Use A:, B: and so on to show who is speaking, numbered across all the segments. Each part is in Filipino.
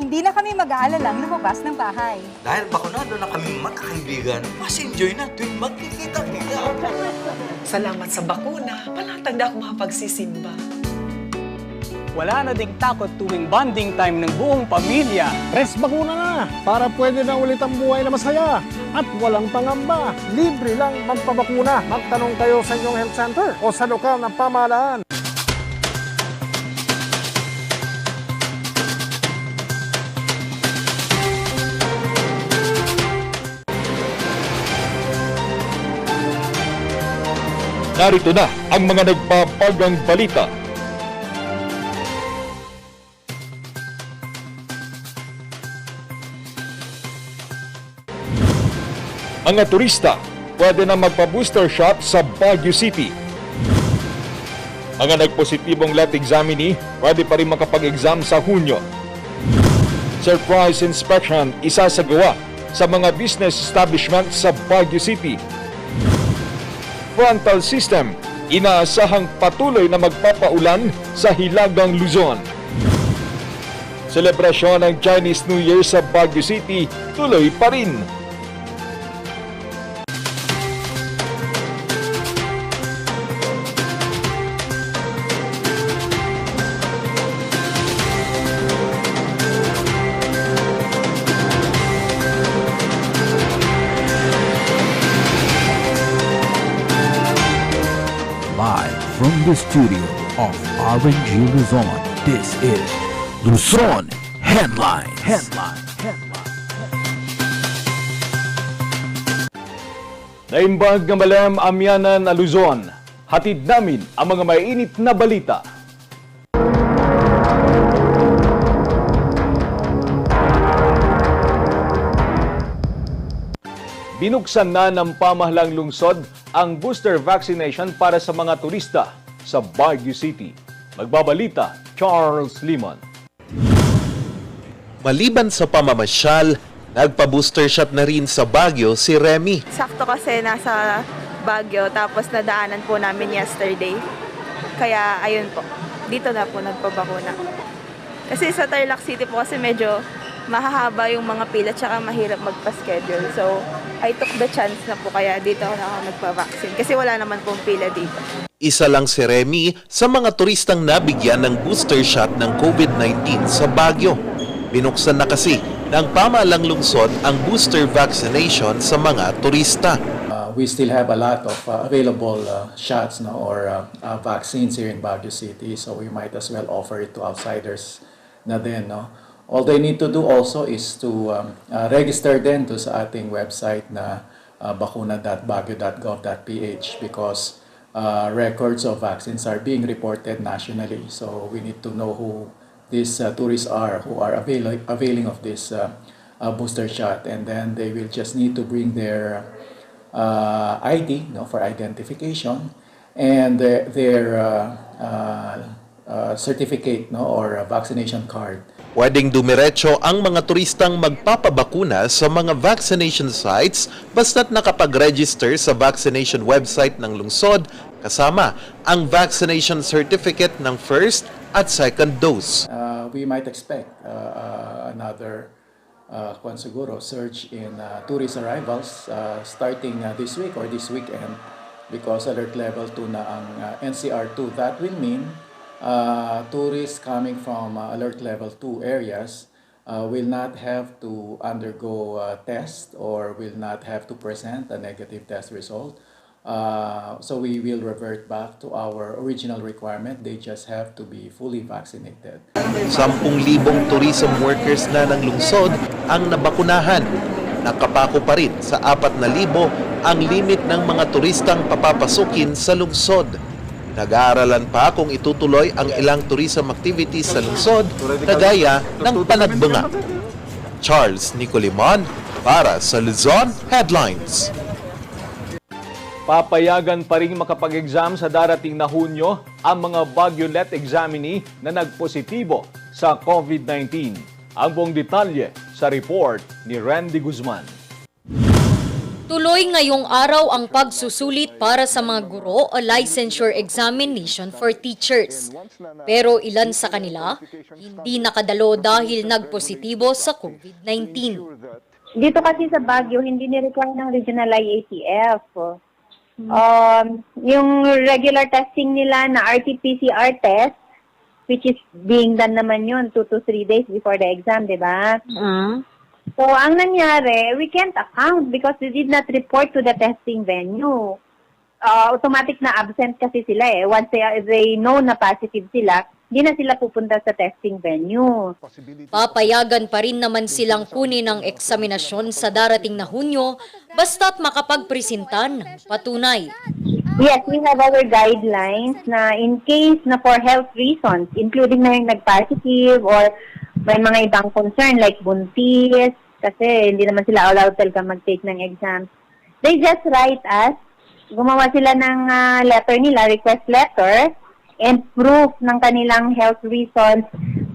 A: hindi na kami mag-aalalang lumabas ng bahay.
B: Dahil bakunado na kaming magkakaibigan, mas enjoy na tuwing magkikita-kita.
C: Salamat sa bakuna, palatanda ako makapagsisimba.
D: Wala na ding takot tuwing bonding time ng buong pamilya.
E: Press bakuna na para pwede na ulit ang buhay na masaya at walang pangamba. Libre lang magpabakuna. Magtanong kayo sa inyong health center o sa lokal na pamahalaan.
F: Narito na ang mga nagpapagang balita. Mga turista pwede na magpa-booster shot sa Baguio City. Mga nagpositibong let examinee pwede pa rin makapag-exam sa Hunyo. Surprise inspection isasagawa sa mga business establishment sa Baguio City. Frontal system, inaasahang patuloy na magpapaulan sa Hilagang Luzon. Selebrasyon ng Chinese New Year sa Baguio City tuloy pa rin.
G: Live from the studio of RNG Luzon, this is Luzon Headlines.
F: Naimbag ng Malem Amyanan na Luzon, hatid namin ang mga mainit na balita. Binuksan na ng pamahalang lungsod ang booster vaccination para sa mga turista sa Baguio City. Magbabalita, Charles Limon.
H: Maliban sa pamamasyal, nagpa-booster shot na rin sa Baguio si Remy.
I: Sakto kasi nasa Baguio tapos nadaanan po namin yesterday. Kaya ayun po, dito na po nagpabakuna. Kasi sa Tarlac City po kasi medyo mahahaba yung mga pila tsaka mahirap magpa-schedule. So, I took the chance na po kaya dito ako nagpa-vaccine. Kasi wala naman pong pila dito.
H: Isa lang si Remy sa mga turistang nabigyan ng booster shot ng COVID-19 sa Baguio. Binuksan na kasi ng pamahalang lungsod ang booster vaccination sa mga turista.
J: We still have a lot of available shots or vaccines here in Baguio City, so we might as well offer it to outsiders na din. No? All they need to do also is to register din to sa ating website na bakuna.baguio.gov.ph because records of vaccines are being reported nationally. So we need to know who these tourists are who are availing of this booster shot, and then they will just need to bring their ID for identification and their certificate or vaccination card.
H: Pwedeng dumiretso ang mga turistang magpapabakuna sa mga vaccination sites basta't nakapag-register sa vaccination website ng lungsod kasama ang vaccination certificate ng first at second dose.
J: We might expect another surge in tourist arrivals starting this week or this weekend because alert level 2 na ang NCR2. That will mean tourists coming from alert level 2 areas will not have to undergo a test or will not have to present a negative test result. So we will revert back to our original requirement. They just have to be fully vaccinated.
H: 10,000 tourism workers na ng lungsod ang nabakunahan. Nakapako pa rin sa 4,000 ang limit ng mga turistang papapasukin sa lungsod. Nag-aaralan pa kung itutuloy ang ilang tourism activities sa lungsod kagaya ng panagbanga. Charles Nicolimon para sa Luzon Headlines.
F: Papayagan pa rin makapag-exam sa darating na Hunyo ang mga Baguio Let examinee na nagpositibo sa COVID-19. Ang buong detalye sa report ni Randy Guzman.
K: Tuloy ngayong araw ang pagsusulit para sa mga guro o licensure examination for teachers. Pero ilan sa kanila hindi nakadalo dahil nagpositibo sa COVID-19.
L: Dito kasi sa Baguio, hindi ni-require ng regional IATF. Yung regular testing nila na RT-PCR test, which is being done naman yun 2 to 3 days before the exam, di ba? So, ang nangyari, we can't account because they did not report to the testing venue. Automatic na absent kasi sila eh. Once they know na positive sila, hindi na sila pupunta sa testing venue.
K: Papayagan pa rin naman silang kunin ang eksaminasyon sa darating na Hunyo basta't makapagpresenta ng patunay.
L: Yes, we have our guidelines na in case na for health reasons, including na yung nag-positive or may mga ibang concern like buntis, kasi hindi naman sila allowed talaga mag-take ng exams. They just write us, gumawa sila ng letter nila, request letter, and proof ng kanilang health reasons,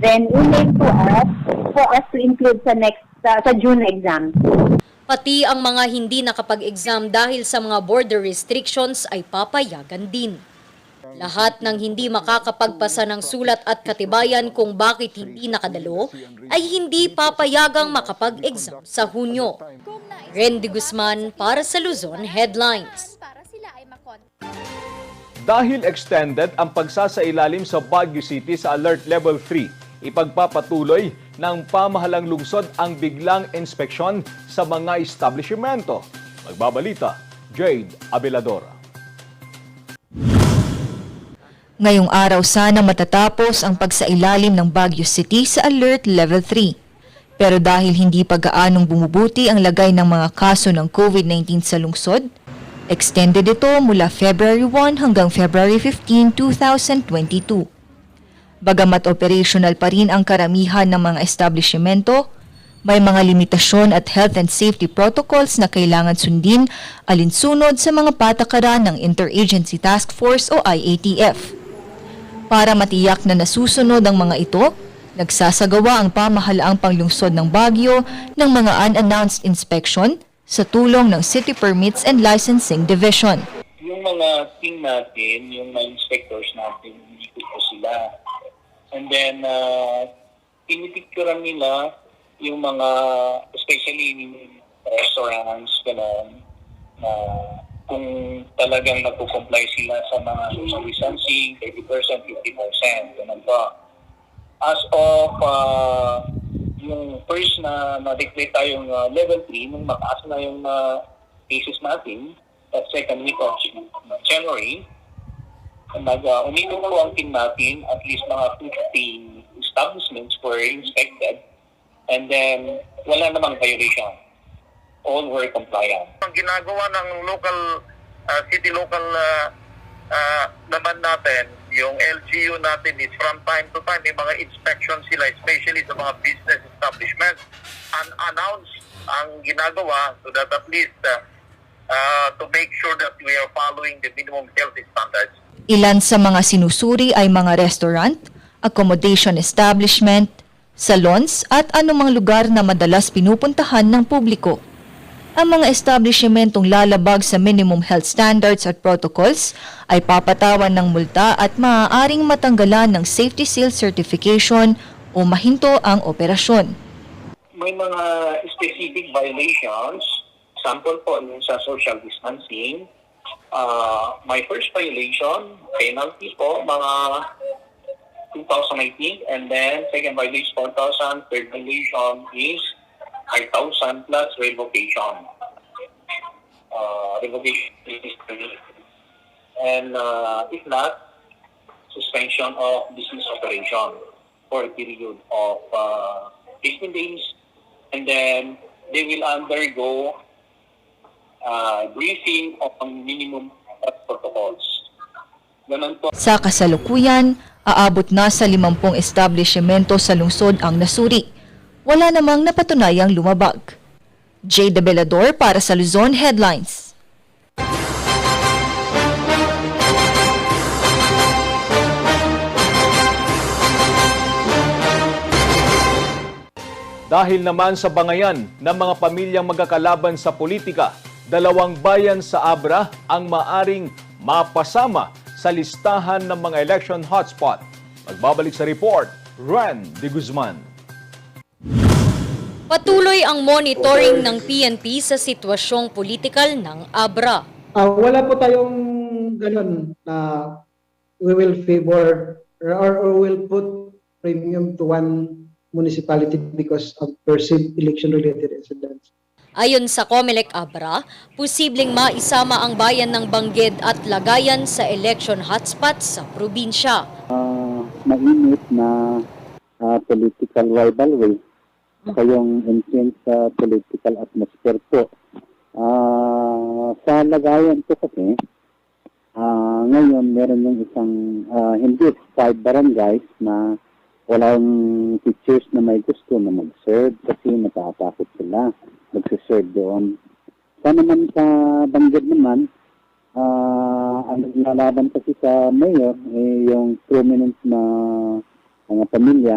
L: then email to us for us to include sa next, sa June exam.
K: Pati ang mga hindi nakapag-exam dahil sa mga border restrictions ay papayagan din. Lahat ng hindi makakapagpasa ng sulat at katibayan kung bakit hindi nakadalo ay hindi papayagang makapag-exam sa Hunyo. Randy Guzman para sa Luzon Headlines.
F: Dahil extended ang pagsasailalim sa Baguio City sa Alert Level 3, ipagpapatuloy ng pamahalang lungsod ang biglang inspeksyon sa mga establishmento. Magbabalita, Jade Abeladora.
M: Ngayong araw sana matatapos ang pagsailalim ng Baguio City sa Alert Level 3. Pero dahil hindi pa gaanong bumubuti ang lagay ng mga kaso ng COVID-19 sa lungsod, extended ito mula February 1 hanggang February 15, 2022. Bagamat operational pa rin ang karamihan ng mga establishmento, may mga limitasyon at health and safety protocols na kailangan sundin alinsunod sa mga patakaran ng Interagency Task Force o IATF. Para matiyak na nasusunod ang mga ito, nagsasagawa ang pamahalaang panglungsod ng Baguio ng mga unannounced inspection sa tulong ng City Permits and Licensing Division.
N: Yung mga team natin, yung mga inspectors natin, inikot po sila. And then, pinipicturean nila yung mga, especially restaurants, gano'n, na kung talagang nagpo-comply sila sa mga social distancing, 30%, 50%, gano'n pa. As of yung first na na-declare tayong level 3, nung mataas na yung cases natin, at second week of January, umikot po ang team natin, at least mga 50 establishments were inspected, and then wala namang violation. All were compliant.
O: Ang ginagawa ng city local naman natin, yung LGU natin is from time to time, may mga inspection sila, especially sa mga business establishments. Unannounced ang ginagawa so that at least to make sure that we are following the minimum health standards.
M: Ilan sa mga sinusuri ay mga restaurant, accommodation establishment, salons at anumang lugar na madalas pinupuntahan ng publiko. Ang mga establishmentong lalabag sa minimum health standards at protocols ay papatawan ng multa at maaaring matanggalan ng safety seal certification o mahinto ang operasyon.
N: May mga specific violations, sample po yung sa social distancing. My first violation, penalty po, mga 2,018, and then second violation 4,000, third violation is 5,000 plus revocation. Revocation is and if not, suspension of business operation for a period of 15 days, and then they will undergo briefing on minimum protocols. Ganun po.
M: Sa kasalukuyan, aabot na sa 50 establishmento sa lungsod ang nasuri. Wala namang napatunayang lumabag. Jade Abelador para sa Luzon Headlines.
F: Dahil naman sa bangayan ng mga pamilyang magkakalaban sa politika, 2 bayan sa Abra ang maaring mapasama sa listahan ng mga election hotspot. Magbabalik sa report, Ren de Guzman.
K: Patuloy ang monitoring ng PNP sa sitwasyong politikal ng Abra.
P: Wala po tayong ganun na we will favor or will put premium to one municipality because of perceived election-related incidents.
K: Ayon sa COMELEC Abra, posibleng maisama ang bayan ng Bangged at Lagayan sa election hotspot sa probinsya.
Q: Mainit na political rivalry kayong intense political atmosphere po. Sa Lagayan po kasi, ngayon meron yung isang hindi 5 barangays na walang teachers na may gusto na mag-serve kasi natatakot sila mag-serve doon. Sa naman sa Bangged naman, ang naglalaban kasi sa mayor yung prominent na mga pamilya,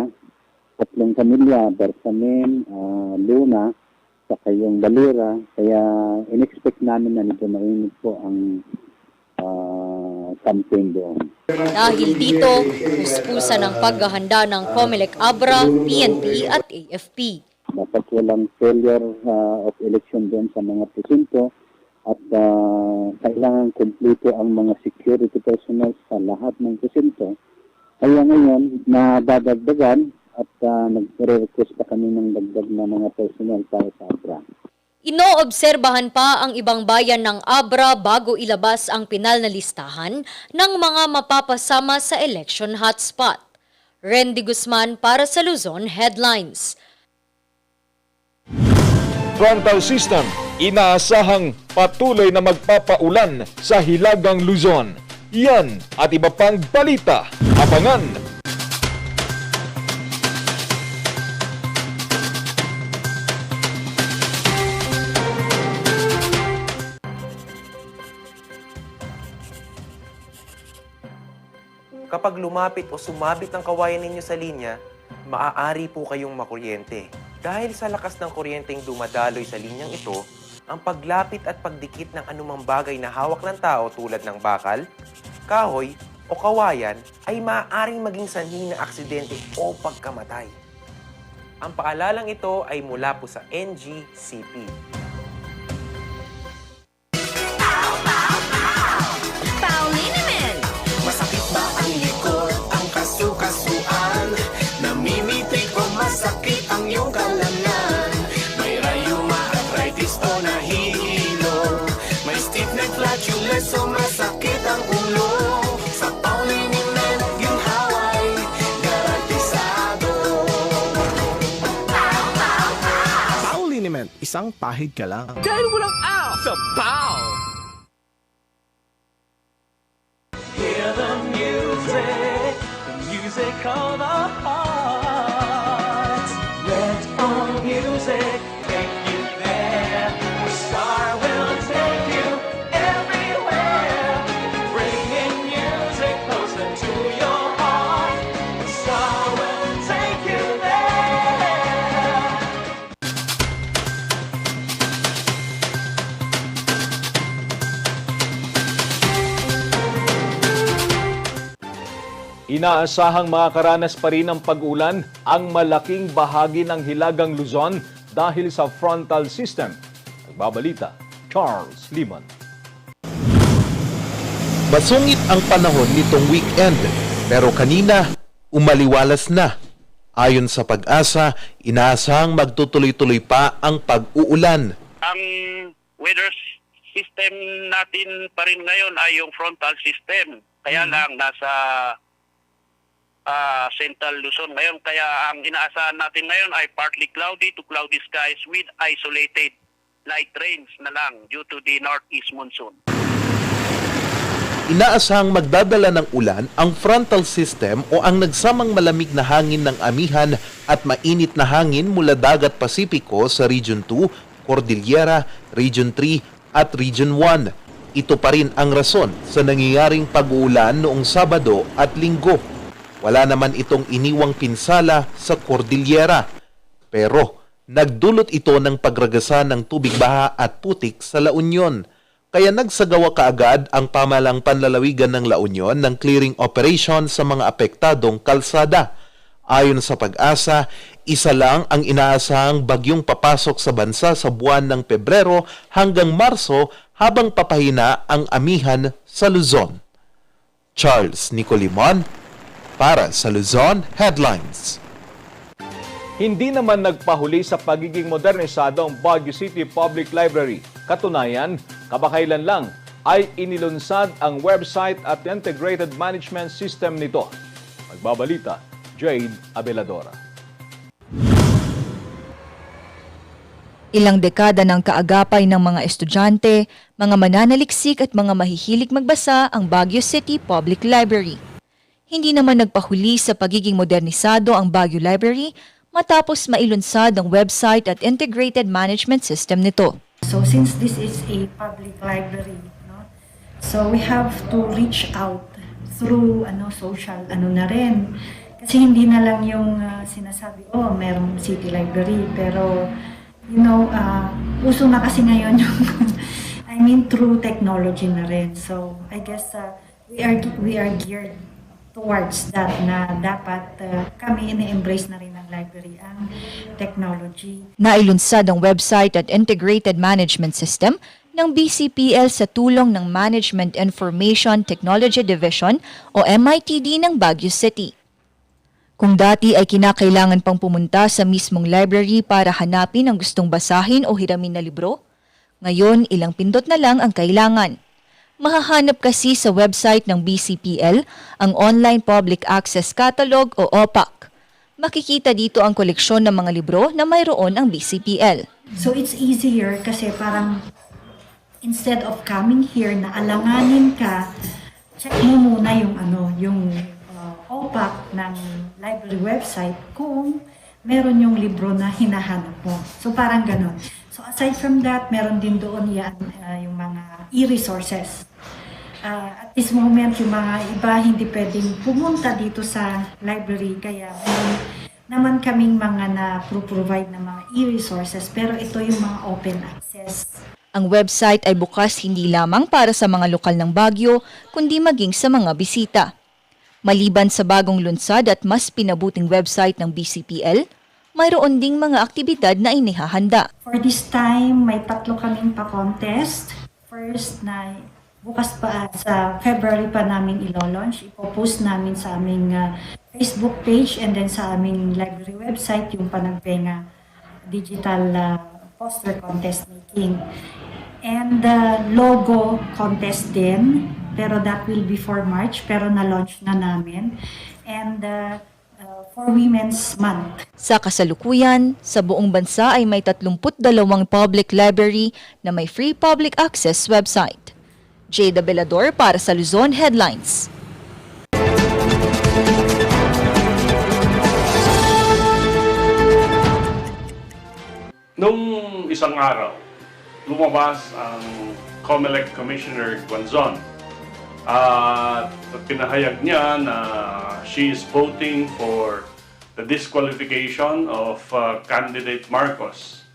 Q: 3 pamilya, Bersamin, Luna, saka yung Balira. Kaya in-expect namin na nito marinig po ang campaign doon.
K: Dahil dito, puspusan ang paghahanda ng COMELEC Abra, PNP at AFP.
Q: Dapat walang failure of election doon sa mga presinto at kailangan kumpleto ang mga security personnel sa lahat ng presinto. Kaya ngayon, nadadagdagan at nagre-request pa kami ng dagdag na mga personnel para sa Abra.
K: Inoobserbahan pa ang ibang bayan ng Abra bago ilabas ang pinal na listahan ng mga mapapasama sa election hotspot. Ren de Guzman para sa Luzon Headlines.
F: Frontal system, inaasahang patuloy na magpapaulan sa Hilagang Luzon. Yan at iba pang balita. Abangan!
R: Kapag lumapit o sumabit ang kawayan ninyo sa linya, maaari po kayong makuryente. Dahil sa lakas ng kuryenteng dumadaloy sa linyang ito, ang paglapit at pagdikit ng anumang bagay na hawak ng tao tulad ng bakal, kahoy o kawayan ay maaaring maging sanhi ng aksidente o pagkamatay. Ang paalalang ito ay mula po sa NGCP.
S: Masakit ba ang likod, ang kasu-kasuan? Namimitik o masakit ang iyong kalamnan? May rayuma, arthritis o nahihilo? May stiff neck, flatulence o masakit ang ulo? Sa Pauliniment, yung haway, garantisado.
T: Pauliniment, isang pahid ka lang.
S: Dahil walang out sa Pau! Hear the music of our hearts. Let all music take you there. The star will take you everywhere. Bringing music closer to your heart. The star will take you there.
F: Inaasahang makakaranas pa rin ng pag-ulan ang malaking bahagi ng Hilagang Luzon dahil sa frontal system. Nagbabalita, Charles Limon.
H: Masungit ang panahon nitong weekend, pero kanina umaliwalas na. Ayon sa Pag-asa, inaasahang magtutuloy-tuloy pa ang pag-uulan.
U: Ang weather system natin pa rin ngayon ay yung frontal system. Kaya lang nasa Central Luzon ngayon. Kaya ang inaasahan natin ngayon ay partly cloudy to cloudy skies with isolated light rains na lang due to the northeast monsoon.
H: Inaasahang magdadala ng ulan ang frontal system o ang nagsamang malamig na hangin ng amihan at mainit na hangin mula dagat Pasipiko sa Region 2, Cordillera, Region 3 at Region 1. Ito pa rin ang rason sa nangyayaring pag-uulan noong Sabado at Linggo. Wala naman itong iniwang pinsala sa Cordillera. Pero Nagdulot ito ng pagragasa ng tubig baha at putik sa La Union. Kaya nagsagawa kaagad ang pamahalang panlalawigan ng La Union ng clearing operation sa mga apektadong kalsada. Ayon sa Pag-asa, isa lang ang inaasahang bagyong papasok sa bansa sa buwan ng Pebrero hanggang Marso habang papahina ang amihan sa Luzon. Charles Nicolimon para sa Luzon Headlines.
F: Hindi naman nagpahuli sa pagiging modernisado ang Baguio City Public Library. Katunayan, kabakailan lang ay inilunsad ang website at integrated management system nito. Magbabalita, Jade Abeladora.
M: Ilang dekada ng kaagapay ng mga estudyante, mga mananaliksik at mga mahihilig magbasa ang Baguio City Public Library. Hindi naman nagpahuli sa pagiging modernisado ang Baguio Library matapos mailunsad ang website at integrated management system nito.
A: So since this is a public library, no? So we have to reach out through social na rin. Kasi hindi na lang yung sinasabi, merong city library, pero uso na kasi ngayon yung through technology na rin. So I guess we are geared towards that na dapat kami ina-embrace na rin ng library ang technology.
M: Nailunsad ang website at integrated management system ng BCPL sa tulong ng Management Information Technology Division o MITD ng Baguio City. Kung dati ay kinakailangan pang pumunta sa mismong library para hanapin ang gustong basahin o hiramin na libro, ngayon ilang pindot na lang ang kailangan. Mahahanap kasi sa website ng BCPL ang Online Public Access Catalog o OPAC. Makikita dito ang koleksyon ng mga libro na mayroon ang BCPL.
A: So it's easier kasi parang instead of coming here na alanganin ka, check mo muna yung OPAC ng library website kung meron yung libro na hinahanap mo. So parang ganun. So aside from that, meron din doon yung mga e-resources. At this moment, yung mga iba hindi pwedeng pumunta dito sa library, kaya meron naman kaming mga na-provide na mga e-resources, pero ito yung mga open access.
M: Ang website ay bukas hindi lamang para sa mga lokal ng Baguio, kundi maging sa mga bisita. Maliban sa bagong lunsad at mas pinabuting website ng BCPL, mayroon ding mga aktibidad na inihahanda.
A: For this time, may 3 kaming pa-contest. First na bukas pa sa February pa namin ilo-launch. Ipo-post namin sa aming Facebook page and then sa aming library website yung Panagbenga Digital Poster Contest Making. And logo contest din, pero that will be for March, pero na-launch na namin. And for Women's Month.
M: Sa kasalukuyan, sa buong bansa ay may 32 public library na may free public access website. Jade Abelador para sa Luzon Headlines.
V: Nung isang araw, lumabas ang COMELEC Commissioner Guanzon at pinahayag niya na she is voting for the disqualification of candidate Marcos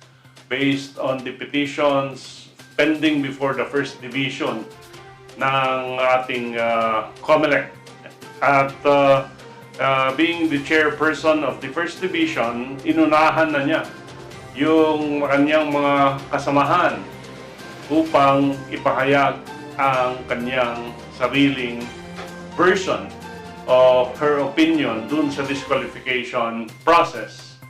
V: based on the petitions pending before the First Division ng ating COMELEC. At being the chairperson of the First Division, inunahan na niya yung kanyang mga kasamahan upang ipahayag ang kanyang sariling version of her opinion dun sa disqualification process.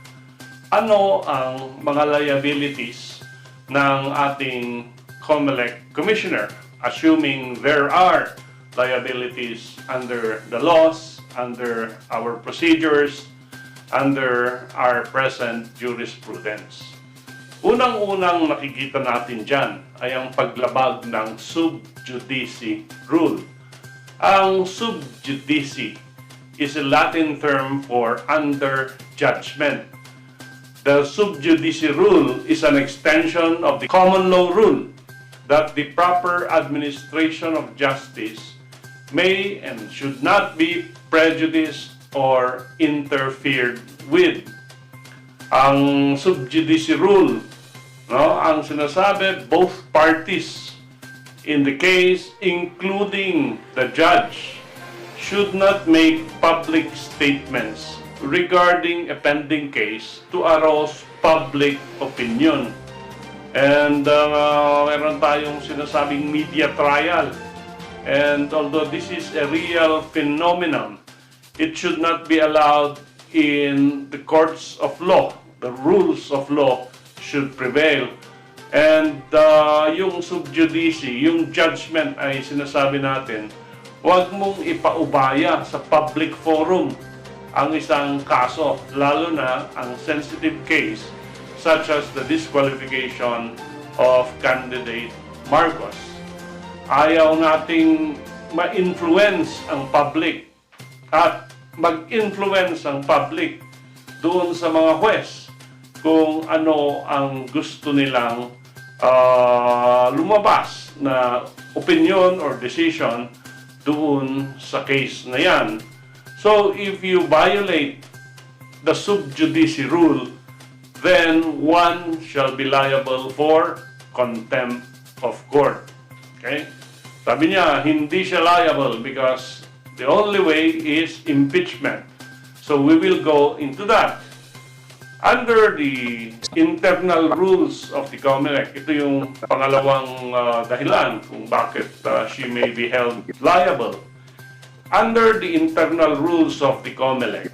V: Ano ang mga liabilities ng ating COMELEC Commissioner, assuming there are liabilities under the laws, under our procedures, under our present jurisprudence. Unang-unang nakikita natin dyan ay ang paglabag ng sub judice rule. Ang sub judice is a Latin term for under judgment. The sub judice rule is an extension of the common law rule that the proper administration of justice may and should not be prejudiced or interfered with. Ang sub judice rule, no, ang sinasabi, both parties in the case, including the judge, should not make public statements regarding a pending case to arouse public opinion. And meron tayong sinasabing media trial. And although this is a real phenomenon, it should not be allowed in the courts of law. The rules of law should prevail. And yung sub judice, yung judgment ay sinasabi natin, huwag mong ipaubaya sa public forum ang isang kaso, lalo na ang sensitive case such as the disqualification of candidate Marcos. Ayaw nating ma-influence ang public at mag-influence ang public doon sa mga huwes kung ano ang gusto nilang lumabas na opinion or decision doon sa case na yan. So, if you violate the sub judice rule, then one shall be liable for contempt of court. Okay? Sabi niya, hindi siya liable because the only way is impeachment. So, we will go into that. Under the internal rules of the COMELEC, ito yung pangalawang dahilan kung bakit she may be held liable. Under the internal rules of the COMELEC,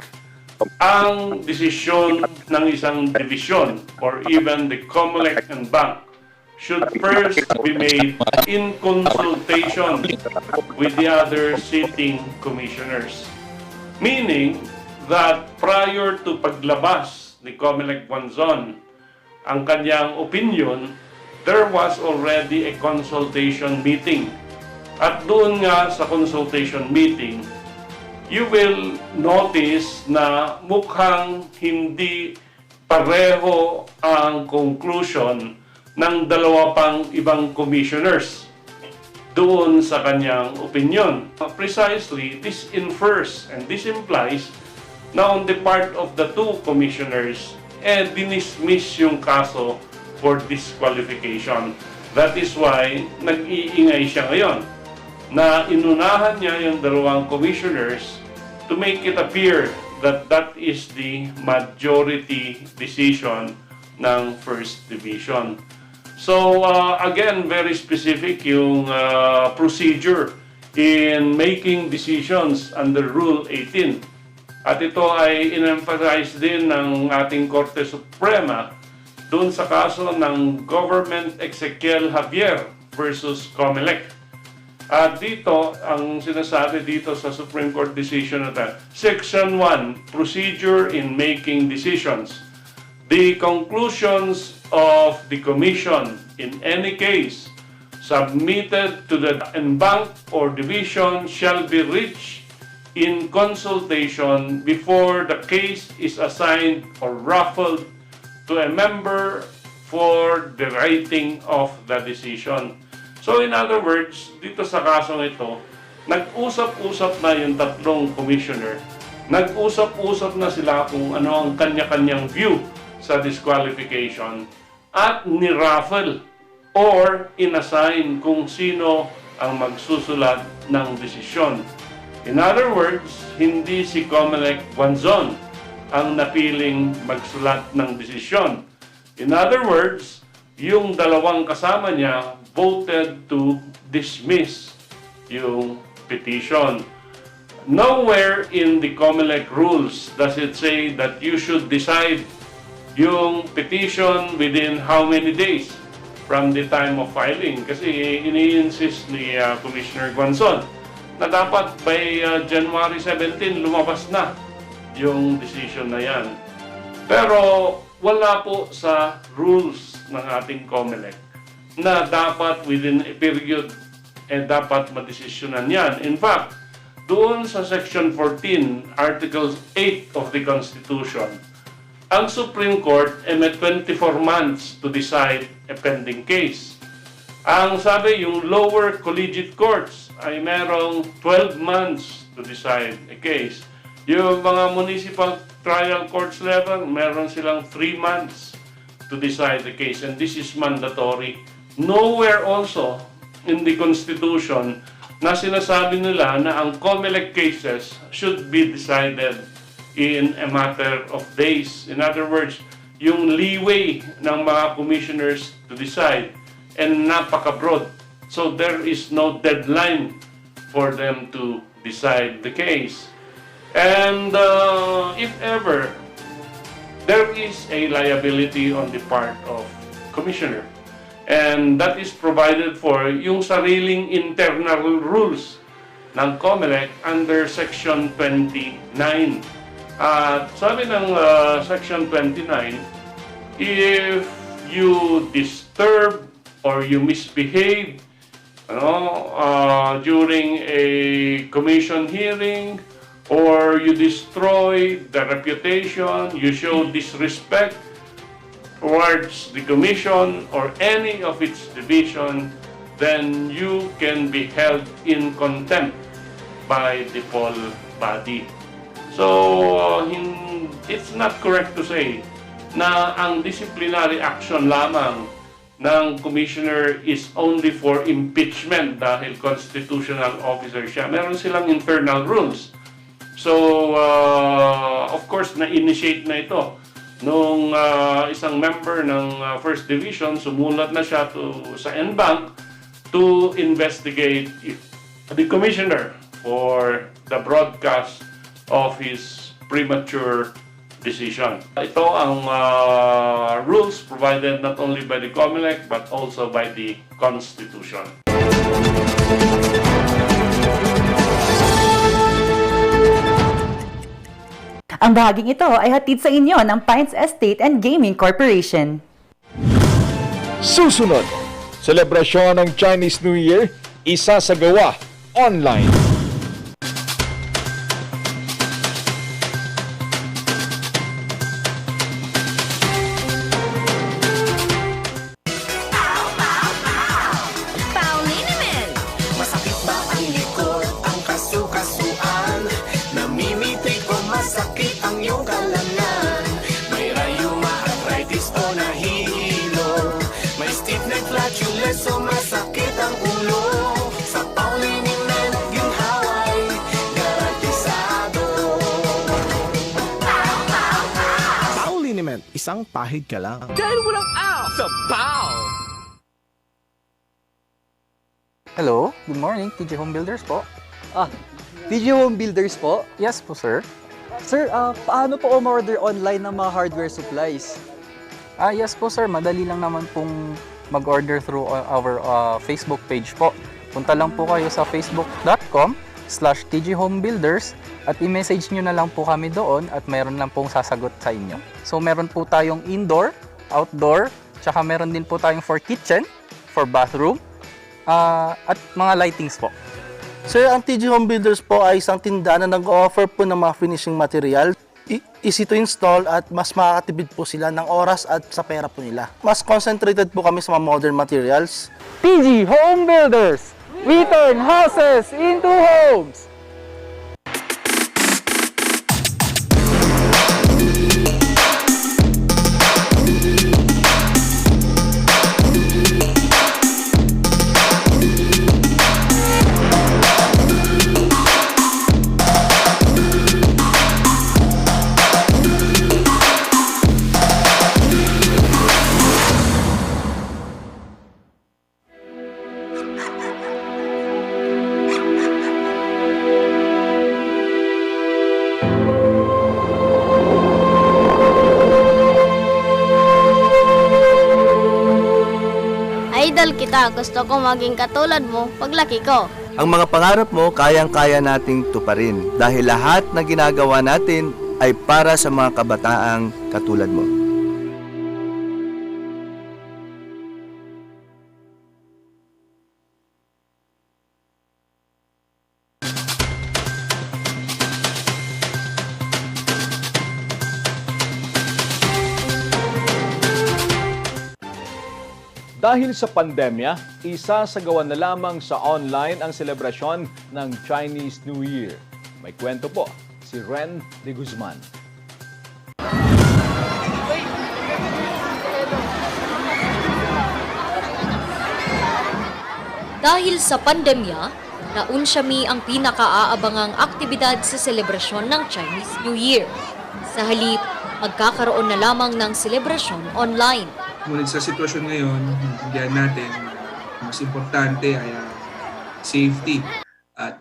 V: ang desisyon ng isang division or even the COMELEC and bank should first be made in consultation with the other sitting commissioners. Meaning that prior to paglabas ni COMELEC Guanzon ang kanyang opinion, there was already a consultation meeting. At doon nga sa consultation meeting, you will notice na mukhang hindi pareho ang conclusion ng dalawa pang ibang commissioners doon sa kanyang opinion. Precisely, this infers and this implies na on the part of the two commissioners, dinismiss yung kaso for disqualification. That is why nag-iingay siya ngayon na inunahan niya yung dalawang commissioners to make it appear that that is the majority decision ng First Division. So again, very specific yung procedure in making decisions under Rule 18. At ito ay in-emphasize din ng ating Korte Suprema doon sa kaso ng Government Ezequiel Javier versus COMELEC. At dito, ang sinasabi dito sa Supreme Court decision na Section 1, Procedure in Making Decisions. The conclusions of the Commission in any case submitted to the bank or division shall be reached in consultation before the case is assigned or raffled to a member for the writing of the decision. So in other words, dito sa kasong ito, nag-usap-usap na yung tatlong commissioner, nag-usap-usap na sila kung ano ang kanya-kanyang view sa disqualification at ni-raffle or inassign kung sino ang magsusulat ng desisyon. In other words, hindi si COMELEC Guanzon ang napiling magsulat ng desisyon. In other words, yung dalawang kasama niya voted to dismiss yung petition. Nowhere in the COMELEC rules does it say that you should decide yung petition within how many days from the time of filing. Kasi ini-insist ni Commissioner Guanzon na dapat by January 17 lumabas na yung decision na yan. Pero wala po sa rules ng ating COMELEC na dapat within a period dapat madesisyonan yan. In fact, doon sa Section 14, Article 8 of the Constitution, ang Supreme Court may 24 months to decide a pending case. Ang sabi, yung lower collegiate courts ay merong 12 months to decide a case. Yung mga municipal trial courts level, meron silang 3 months to decide the case, and this is mandatory. Nowhere also in the Constitution na sinasabi nila na ang COMELEC cases should be decided in a matter of days. In other words, yung leeway ng mga commissioners to decide and napaka-broad. So there is no deadline for them to decide the case. And if ever there is a liability on the part of commissioner, and that is provided for yung sariling internal rules ng COMELEC under Section 29. Sabi ng Section 29, if you disturb or you misbehave during a commission hearing, or you destroy the reputation, you show disrespect towards the commission or any of its division, then you can be held in contempt by the poll body. So, it's not correct to say na ang disciplinary action lamang ng commissioner is only for impeachment dahil constitutional officer siya. Meron silang internal rules. So, of course, na-initiate na ito. Nung isang member ng First Division, sumulat na siya sa NBank to investigate the commissioner for the broadcast of his premature decision. Ito ang rules provided not only by the COMELEC but also by the Constitution.
B: Ang bahaging ito ay hatid sa inyo ng Pines Estate and Gaming Corporation.
F: Susunod, selebrasyon ng Chinese New Year, isasagawa online.
S: Masakit ba ang likod, ang kasu-kasuan? Namimitig o masakit ang iyong kalamnan? May rayuma, arthritis o nahihilo? May stiff neck, flatulence o masakit ang ulo? Sa Pauliniment, ginhaway, garantisado.
T: Pauliniment, isang pahig ka lang.
D: Dahil walang out sa POW!
C: Hello, good morning, TG Home Builders po.
W: TG Home Builders po?
C: Yes po, sir.
W: Sir, paano po umorder online ng mga hardware supplies?
C: Yes po, sir. Madali lang naman pong mag-order through our Facebook page po. Punta lang po kayo sa facebook.com/tghomebuilders at i-message nyo na lang po kami doon at mayroon lang pong sasagot sa inyo. So, meron po tayong indoor, outdoor, tsaka meron din po tayong for kitchen, for bathroom, at mga lightings po.
X: Sir, ang TG Home Builders po ay isang tindahan na nag-offer po ng mga finishing material. Easy to install at mas makakatipid po sila ng oras at sa pera po nila. Mas concentrated po kami sa mga modern materials.
C: TG Home Builders! We turn houses into homes!
Y: Idol kita, gusto ko maging katulad mo paglaki ko.
Z: Ang mga pangarap mo, kayang-kaya nating tuparin dahil lahat na ginagawa natin ay para sa mga kabataang katulad mo.
F: Dahil sa pandemya, isasagawa na lamang sa online ang selebrasyon ng Chinese New Year. May kwento po si Ren de Guzman.
K: Dahil sa pandemya, naunsyami ang pinakaaabangang aktibidad sa selebrasyon ng Chinese New Year. Sa halip, magkakaroon na lamang ng selebrasyon online.
E: Ngunit sa sitwasyon ngayon, hindihan natin, mas importante ay safety at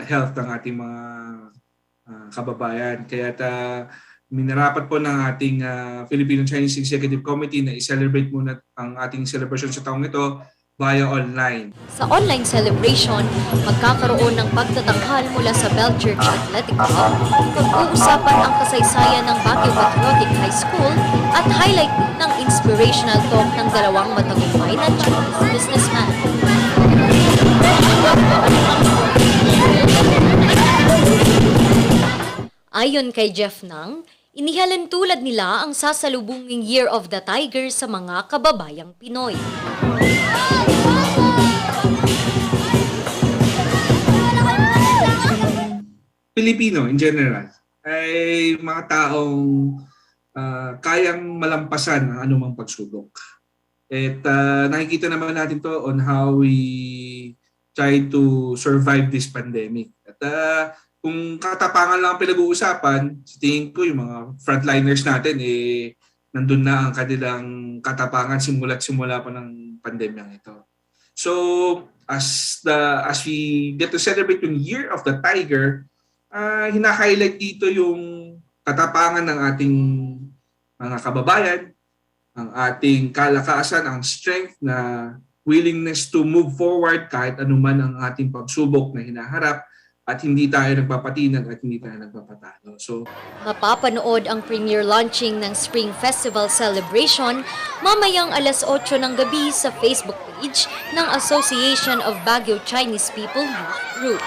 E: health ng ating mga kababayan. Kaya minarapat po ng ating Filipino-Chinese Executive Committee na i-celebrate muna ang ating celebration sa taong ito via online.
K: Sa online celebration, magkakaroon ng pagtatanghal mula sa Bell Church Athletic Club, pag-uusapan ang kasaysayan ng Baguio Patriotic High School at highlight ng inspirational talk ng dalawang matagumpay na Chinese businessman. Ayon kay Jeff Nang, inihalin tulad nila ang sasalubunging Year of the Tiger sa mga kababayang Pinoy.
E: Pilipino in general ay mga taong kayang malampasan ang anumang pagsubok. At nakikita naman natin to on how we try to survive this pandemic. At kung katapangan lang ang pinag-uusapan, sa tingin ko yung mga frontliners natin nandun na ang kanilang katapangan simula pa ng pandemyang ito. So as we get to celebrate yung Year of the Tiger, hina-highlight dito yung katapangan ng ating mga kababayan, ang ating kalakasan, ang strength na willingness to move forward kahit anuman ang ating pagsubok na hinaharap at hindi tayo nagpapatinag at hindi tayo nagpapatalo. So,
K: mapapanood ang premiere launching ng Spring Festival Celebration mamayang alas 8 ng gabi sa Facebook page ng Association of Baguio Chinese People Youth Group.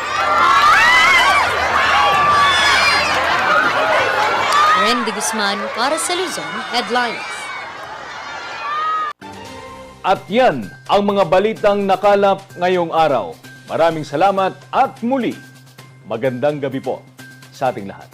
K: Randy Guzman para sa Luzon Headlines.
F: At yan ang mga balitang nakalap ngayong araw. Maraming salamat at muli, magandang gabi po sa ating lahat.